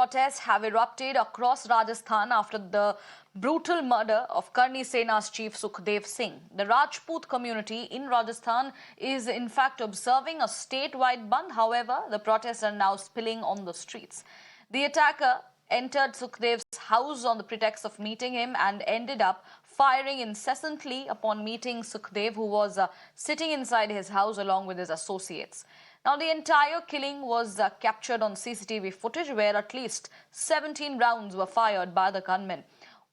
protests have erupted across Rajasthan after the brutal murder of Karni Sena's chief Sukhdev Singh. The Rajput community in Rajasthan is in fact observing a statewide Bandh. However, the protests are now spilling on the streets. The attacker entered Sukhdev's house on the pretext of meeting him and ended up firing incessantly upon meeting Sukhdev, who was sitting inside his house along with his associates. Now, the entire killing was captured on CCTV footage where at least 17 rounds were fired by the gunmen.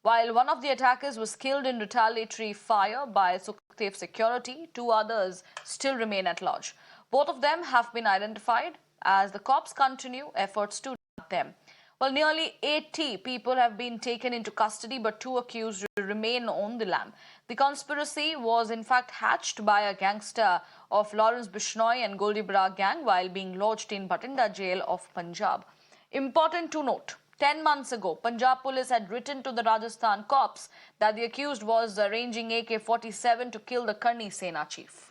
While one of the attackers was killed in retaliatory fire by Sukhdev security, two others still remain at large. Both of them have been identified as the cops continue efforts to track them. Well, nearly 80 people have been taken into custody, but two accused remain on the lam. The conspiracy was in fact hatched by a gangster of Lawrence Bishnoi and Goldibra gang while being lodged in Bhatinda jail of Punjab. Important to note, 10 months ago, Punjab police had written to the Rajasthan cops that the accused was arranging AK-47 to kill the Karni Sena chief.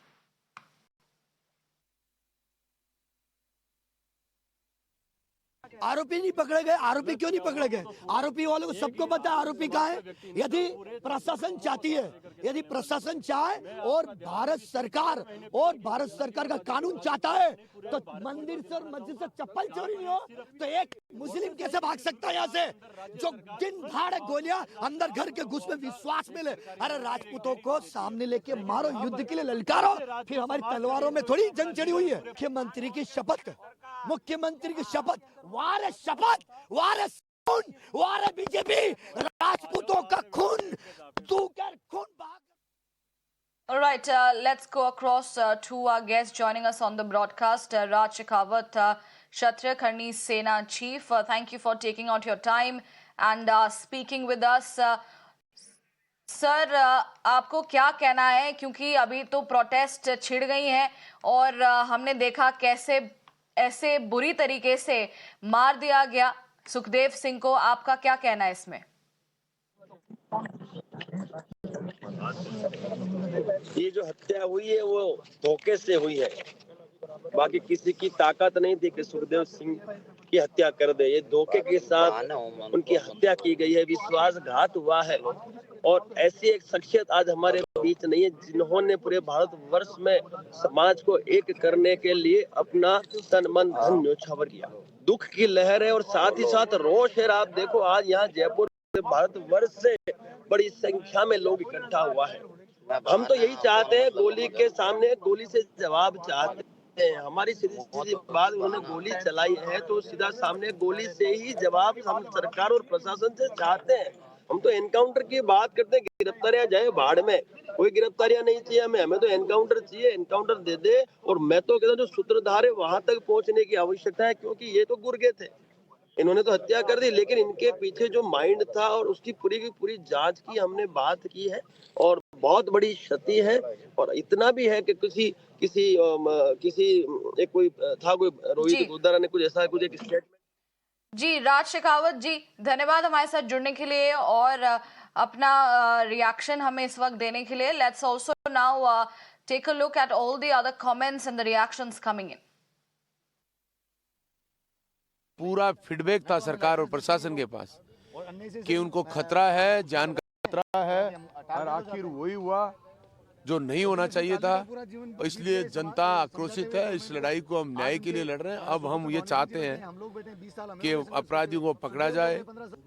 आरोपी नहीं पकड़े गए। आरोपी क्यों नहीं पकड़े गए? आरोपी वालों को सबको पता है आरोपी कहाँ है। यदि प्रशासन चाहती है, यदि प्रशासन चाहे और भारत सरकार का कानून चाहता है तो मंदिर से और मस्जिद से चप्पल चोरी नहीं हो तो एक मुस्लिम कैसे भाग सकता है यहाँ से? जो दिन दहाड़े गोलियां अंदर घर के घुस में विश्वास मिले। अरे राजपूतों को सामने लेके मारो, युद्ध के लिए ललकारो, फिर हमारी तलवारों में थोड़ी जंग चढ़ी हुई है। मुख्यमंत्री की शपथ, वारे शपथ, वारे खून, वारे बीजेपी, राजपूतों का खून, तू कर खून भाग। All right, let's go across to our guests joining us on the broadcast. Raj Shekhawat, Kshatriya Karni Sena chief, thank you for taking out your time and speaking with us. Sir, आपको क्या कहना है, क्योंकि अभी तो protest छिड़ गई हैं और हमने देखा कैसे ऐसे बुरी तरीके से मार दिया गया सुखदेव सिंह को, आपका क्या कहना है इसमें? ये जो हत्या हुई है वो धोखे से हुई है, बाकी किसी की ताकत नहीं थी कि सुखदेव सिंह की हत्या कर दे। ये धोखे के साथ उनकी हत्या की गई है, विश्वासघात हुआ है। और ऐसी एक शख्सियत आज हमारे बीच नहीं है जिन्होंने पूरे भारतवर्ष में समाज को एक करने के लिए अपना तन मन धन न्योछावर किया। दुख की लहर है और साथ ही साथ रोष है। आप देखो आज यहाँ जयपुर भारतवर्ष से बड़ी संख्या में लोग इकट्ठा हुआ है। हम तो यही चाहते हैं, गोली के सामने गोली से जवाब चाहते हैं। हमारी सीधी बात, उन्होंने गोली चलाई है तो सीधा सामने गोली से ही जवाब हम सरकार और प्रशासन से चाहते हैं। हम तो एनकाउंटर की बात करते हैं, गिरफ्तारियां जाए भाड़ में, कोई गिरफ्तारियां नहीं चाहिए हमें तो एनकाउंटर चाहिए। एनकाउंटर दे दे। और मैं तो कहता हूँ जो सूत्रधार है वहां तक पहुंचने की आवश्यकता है, क्योंकि ये तो गुर्गे थे, इन्होंने तो हत्या कर दी, लेकिन इनके पीछे जो माइंड था और उसकी पूरी की पूरी जांच की हमने बात की है और बहुत बड़ी क्षति है। और इतना भी है कि किसी एक कोई था, कोई रोहित गुर्दारा ने कुछ ऐसा कुछ एक स्टेटमेंट। जी, राज शेखावत जी, धन्यवाद हमारे साथ जुड़ने के लिए और अपना रिएक्शन हमें इस वक्त देने के लिए। Let's also now take a look at all the other comments and the reactions coming in. पूरा फीडबैक था सरकार और प्रशासन के पास कि उनको खतरा है, जान का खतरा है, और आखिर वही हुआ जो नहीं होना चाहिए था। इसलिए जनता आक्रोशित है। इस लड़ाई को हम न्याय के लिए लड़ रहे हैं। अब हम ये चाहते हैं कि अपराधियों को पकड़ा जाए।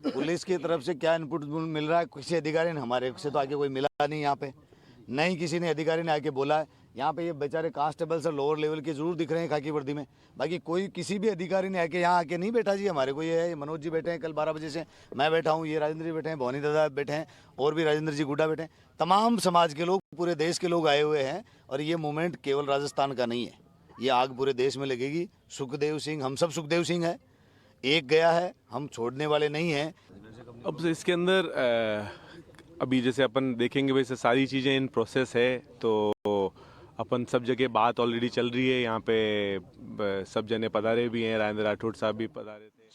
पुलिस की तरफ से क्या इनपुट मिल रहा है, किसी अधिकारी ने, हमारे से तो आगे कोई मिला नहीं, यहाँ पे नहीं किसी ने अधिकारी ने आके बोला है। यहाँ पे ये बेचारे कांस्टेबल से लोअर लेवल के जरूर दिख रहे हैं खाकी वर्दी में, बाकी कोई किसी भी अधिकारी ने आके यहाँ आके नहीं बैठा जी। हमारे को ये है, मनोज जी बैठे हैं कल 12 बजे से, मैं बैठा हूँ, ये राजेंद्र जी बैठे हैं, भवानी दादा बैठे हैं, और भी राजेंद्र जी गुड्डा बैठे हैं। तमाम समाज के लोग, पूरे देश के लोग आए हुए हैं। और ये मूवमेंट केवल राजस्थान का नहीं है, ये आग पूरे देश में लगेगी। सुखदेव सिंह, हम सब सुखदेव सिंह है, एक गया है, हम छोड़ने वाले नहीं हैं। अब इसके अंदर अभी जैसे अपन देखेंगे वैसे सारी चीज़ें इन प्रोसेस है, तो अपन सब जगह बात ऑलरेडी चल रही है। यहाँ पे सब जने पधारे भी हैं, राजेंद्र राठौड़ साहब भी पधारे थे।